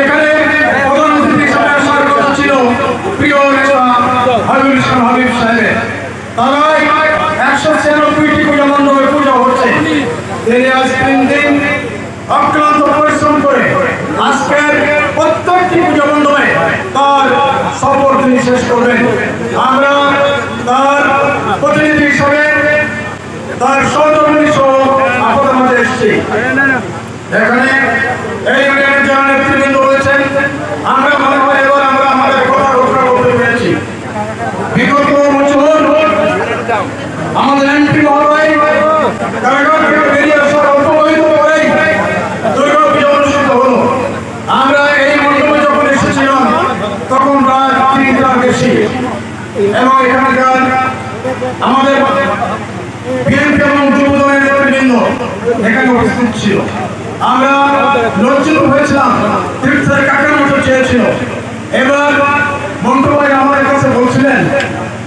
এখানে প্রধান অতিথি হিসেবে আসার কথা ছিল প্রিয় নেতা হাবিবুল ইসলাম হাবিব সাহেবের। তারাই 196টি পূজা মণ্ডপে পূজা হচ্ছে। তিনি আজ 3 দিন অক্লান্ত পরিশ্রম করে আজকের প্রত্যেকটি পূজা মণ্ডপে তার সফর তিনি শেষ করবেন। আমরা তার প্রতিনিধি হিসাবে তার সহধর্মিনী সহ আপনাদের মাঝে এসেছি। এখানে এই ইউনিয়নের যারা নেতৃবৃন্দ রয়েছেন, আমরা মনে হয় এবার আমরা আমাদের কথা রক্ষা করতে পেরেছি। বিগত বছর আমাদের এমপি মহোদয় কারাগার থেকে বেরিয়ে আসার অল্প বহিত পরেই দুর্গা পূজা অনুষ্ঠিত হলো। আমরা এই মণ্ডপে যখন এসেছিলাম তখন প্রায় 3টার বেশি, এবং এখানকার আমাদের বিএনপি এবং যুবদলের নেতৃবৃন্দ এখানে উপস্থিত ছিল। আমরা লজ্জিত হয়েছিলাম, তীর্থের কাকের মতো চেয়েছিল। এবার মন্টু ভাই আমাদের কাছে বলছিলেন,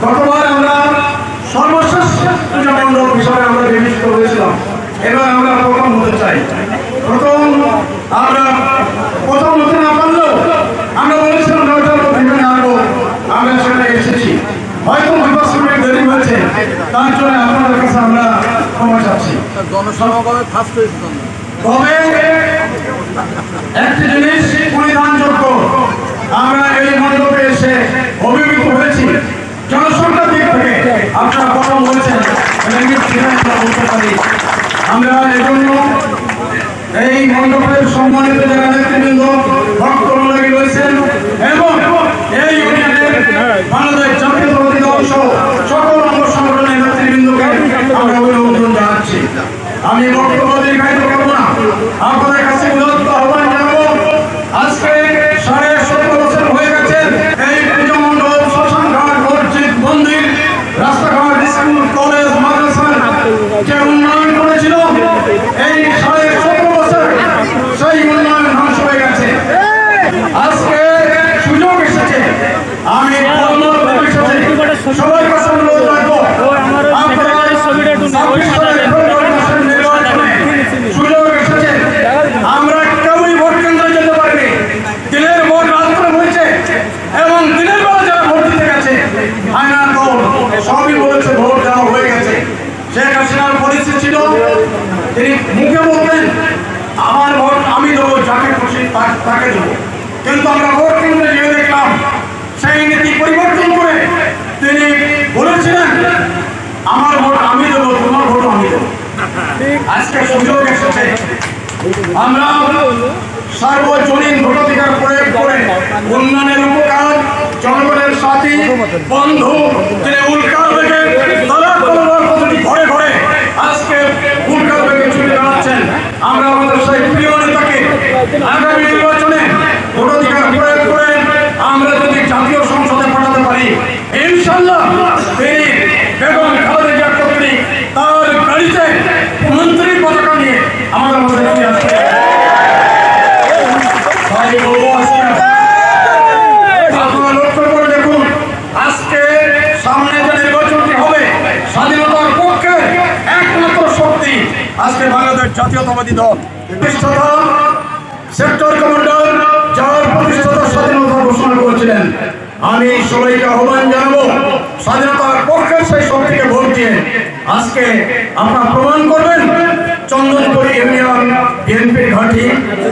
গতবার আমরা সর্বশেষ পূজা মণ্ডপ হিসাবে আমরা বিবেচিত হয়েছিলাম, এবার আমরা প্রথম হতে চাই। আমরা প্রথম হতে না পারলেও আমরা বলেছিলাম 9টার মধ্যে এখানে আসবো, আমরা সেখানে এসেছি। হয়তো 5 মিনিট দেরি হয়েছে, তার জন্য আপনাদের কাছে আমরা ক্ষমা চাচ্ছি। তবে একটি জিনিস পরিধানযোগ্য, আমরা এই মণ্ডপে এসে অভিভূত হয়েছি। জনসংখ্যার দিক থেকে আপনারা প্রথম বলেছেন, বলতে পারি আমরা এজন্য এই মণ্ডপের সম্মানিত যারা নেতৃবৃন্দ ভক্তমণ্ডলী রয়েছেন এবং এই ইউনিয়নের বাংলাদেশ জাতীয়তাবাদী দল সহ সকল অঙ্গ সংগঠনের নেতৃবৃন্দকে আমরা অভিনন্দন জানাচ্ছি। আমি বক্তব্য দীর্ঘায়িত করব না, আপনাদের কাছে উদাত্ত আহ্বান জানাবো। আজকে 17.5 বছর হয়ে গেছে এই পূজা মণ্ডপ, শ্মশান ঘাট, মসজিদ, মন্দির, রাস্তাঘাট, স্কুল, কলেজ, মাদ্রাসার যে উন্নয়ন করেছিল, এই 17.5 বছর সেই উন্নয়ন ধ্বংস হয়ে গেছে। আজকে সুযোগ এসেছে, আমি সবাই কাছে অনুরোধ রাখবো, সুযোগ এসেছে, আমরা কেউই ভোট কেন্দ্রে যেতে পারিনি। দিনের ভোট রাত্রে হয়েছে এবং দিনের বেলা যারা ভোট দিতে গেছে ফাইনাল ভোট সবই বলেছে ভোট দেওয়া হয়ে গেছে। শেখ হাসিনার পলিসি ছিল, তিনি মুখে বলতেন আমার ভোট আমি দেবো, যাকে খুশি তাকে দেবো, কিন্তু আমরা ভোট কেন্দ্রে গিয়ে দেখলাম সেই নীতি পরিবর্তন করে তিনি বলেছিলেন আমার ভোট আমি দেবো, তোমার ভোট আমি দেবো। আজকে সুযোগ এসেছে, আমরা সার্বজনীন ভোটাধিকার প্রয়োগ করে উন্নয়নের উপকার, জনগণের সাথী বন্ধু তিনি উল্কার বেগে ঘরে ঘরে আজকে উল্কার বেগে ছুটে দাঁড়াচ্ছেন। আমরা আমাদের সেই প্রিয় নেতাকে আগামী নির্বাচনে ভোটাধিকার প্রয়োগ করে আমরা যদি জাতীয় সংসদে পাঠাতে পারি, ইনশাআল্লাহ তিনি বেগম খালেদা জিয়া কর্তৃক তার গাড়িতে মন্ত্রীর পতাকা নিয়ে আমাদের মধ্যে ফিরে আসবে। আপনারা লক্ষ্য করে দেখুন, আজকে সামনে যে নির্বাচনটি হবে, স্বাধীনতার পক্ষে একমাত্র শক্তি আজকে বাংলাদেশ জাতীয়তাবাদী দল। প্রতিষ্ঠাতা সেক্টর কমান্ডার যার প্রতিষ্ঠাতা স্বাধীনতা ঘোষণা করেছিলেন, আমি সবাইকে আহ্বান জানাবো স্বাধীনতার পক্ষে সেই শক্তিকে ভোট দিয়ে আজকে আপনারা প্রমাণ করবেন। চন্দনপুর ইউনিয়ন বিএনপির ঘাঁটি,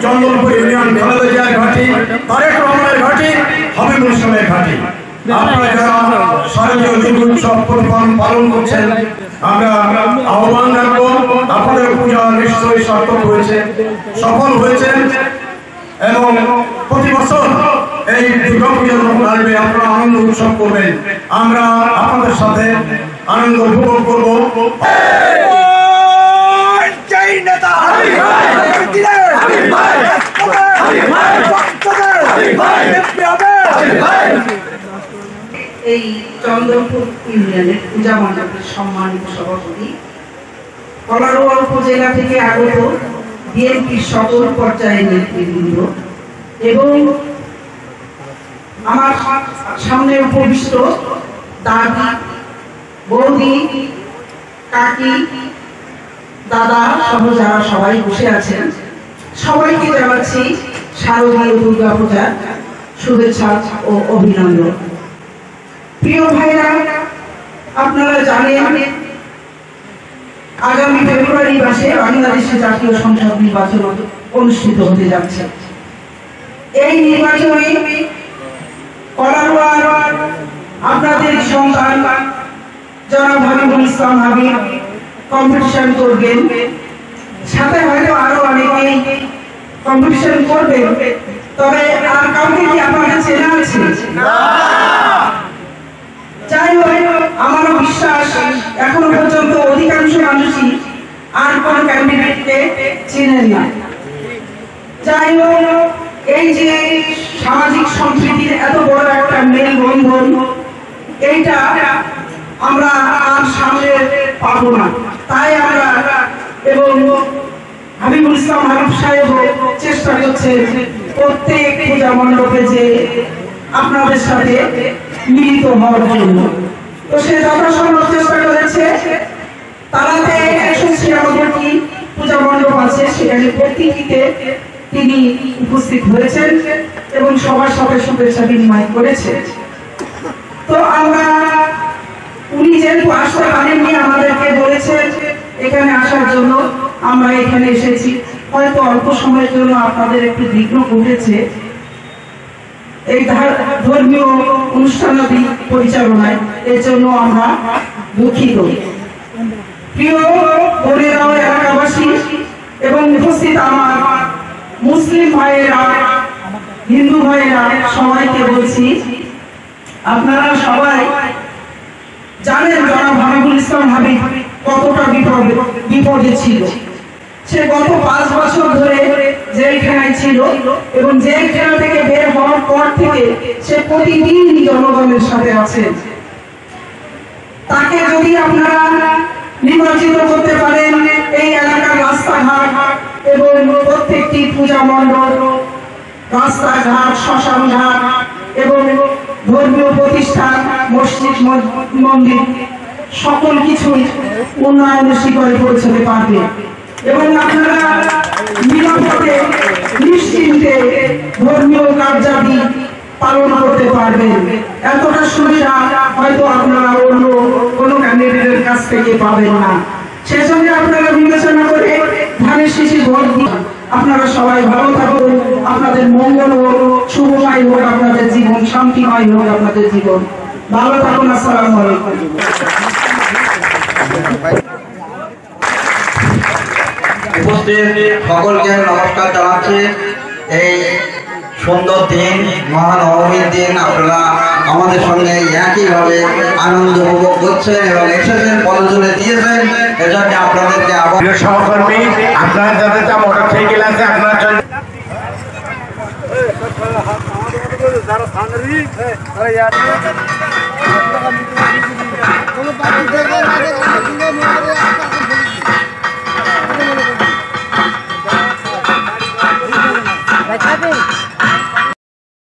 চন্দনপুর ইউনিয়ন খালেদা জিয়ার ঘাঁটি, তারেক রহমানের ঘাঁটি, হাবিবুল ইসলামের ঘাঁটি। আপনারা যারা শারদীয় যুগ উৎসব পালন করছেন, আমরা আহ্বান রাখবো আপনাদের পূজা নিশ্চয়ই সার্থক হয়েছে, সফল হয়েছে এবং প্রতি বছর এই দুর্গা পূজা যখন আসবে আপনারা আনন্দ উৎসব করবেন, আমরা আপনাদের সাথে আনন্দ উপভোগ করবো। এই চন্দ্রপুর ইউনিয়নের পূজা মণ্ডপের সম্মানিত সভাপতি, কলারোয়া উপজেলা থেকে আগত বিএনপির সকল পর্যায়ের নেতৃবৃন্দ এবং আমার সামনে উপবিষ্ট দাদি, বৌদি, কাকি, দাদা সহ যারা সবাই বসে আছেন, সবাইকে জানাচ্ছি শারদীয় দুর্গাপূজার শুভেচ্ছা ও অভিনন্দন। প্রিয় ভাইরা, আপনারা জানেন আগামী ফেব্রুয়ারি মাসে বাংলাদেশে জাতীয় সংসদ নির্বাচন অনুষ্ঠিত হতে যাচ্ছে। এই নির্বাচনে কলারোয়ার আপনাদের সন্তান জনাব হাবিবুল ইসলাম হাবিব কম্পিটিশন করবেন, সাথে হয়তো আরো অনেকেই কম্পিটিশন করবেন। তবে আর কাউকে কি আপনাদের চেনা আছে? যাই হোক, আমারও বিশ্বাস এখনো পর্যন্ত অধিকাংশ মানুষই আর কোন ক্যান্ডিডেটকে চেনেন না। যাই হোক, এই যে সামাজিক সম্প্রীতির এত বড় একটা মেলবন্ধন, এইটা আমরা আর সামনে পাবো না। তাই আমরা এবং হাবিবুল ইসলাম হাবিব সাহেব চেষ্টা করছেন প্রত্যেক পূজা মণ্ডপে যে আপনাদের সাথে মিলিত হওয়ার জন্য। তো সে যথাসম্ভব চেষ্টা করেছে। তারাতে 196টি পূজা মণ্ডপ আছে, সেখানে প্রত্যেকটিতে তিনি উপস্থিত হয়েছেন এবং সবার সাথে শুভেচ্ছা বিনিময় করেছেন। তো আমরা উনি যেহেতু আসতে পারেননি, আমাদেরকে বলেছেন এখানে আসার জন্য, আমরা এখানে এসেছি। হয়তো অল্প সময়ের জন্য আপনাদের একটু বিঘ্ন ঘটেছে এই ধর্মীয় অনুষ্ঠানাদি পরিচালনায়, এর জন্য আমরা দুঃখিত। প্রিয় বোনেরা, এলাকাবাসী এবং উপস্থিত আমার মুসলিম ভাইয়েরা, হিন্দু ভাইয়েরা, সবাইকে বলছি, আপনারা সবাই জানেন জনাব হাবিবুল ইসলাম হাবিব কতটা বিপদে ছিল। সে গত 5 বছর ধরে জেলখানায় ছিল এবং জেলখানা থেকে বের হওয়ার পর থেকে সে প্রতিদিন জনগণের সাথে আছে। তাকে যদি আপনারা নির্বাচিত করতে পারেন, এই এলাকার রাস্তাঘাট এবং প্রত্যেকটি পূজা মণ্ডপ, রাস্তাঘাট, শ্মশানঘাট এবং ধর্মীয় প্রতিষ্ঠান, মসজিদ মন্দির সকল কিছুই উন্নয়নের শিখরে পৌঁছতে পারবে এবং আপনারা নিরাপদে নিশ্চিন্তে ধর্মীয় কার্যাদি পালন করতে পারবেন। এতটা সুবিধা হয়তো আপনারা অন্য কোনো ক্যান্ডিডেটের কাছ থেকে পাবেন না। সেজন্য আপনারা বিবেচনা করে ধানের শীষে ভোট দিন। আপনারা সবাই ভালো থাকুন, আপনাদের মঙ্গল হোক, শুভময় হোক আপনাদের জীবন, শান্তিময় হোক আপনাদের জীবন। ভালো থাকুন। আসসালামু আলাইকুম। উপস্থিত সকলকে নমস্কার জানাচ্ছি। এই সুন্দর দিন, মহানবমীর দিন আপনারা আমাদের সঙ্গে একইভাবে আনন্দ উপভোগ করছেন এবং এসেছেন, পদজলে দিয়েছেন, এজন্য আপনাদেরকে আবার সহকর্মী আপনার যাতে মোটর সাইকেল আছে আপনার জন্য যারা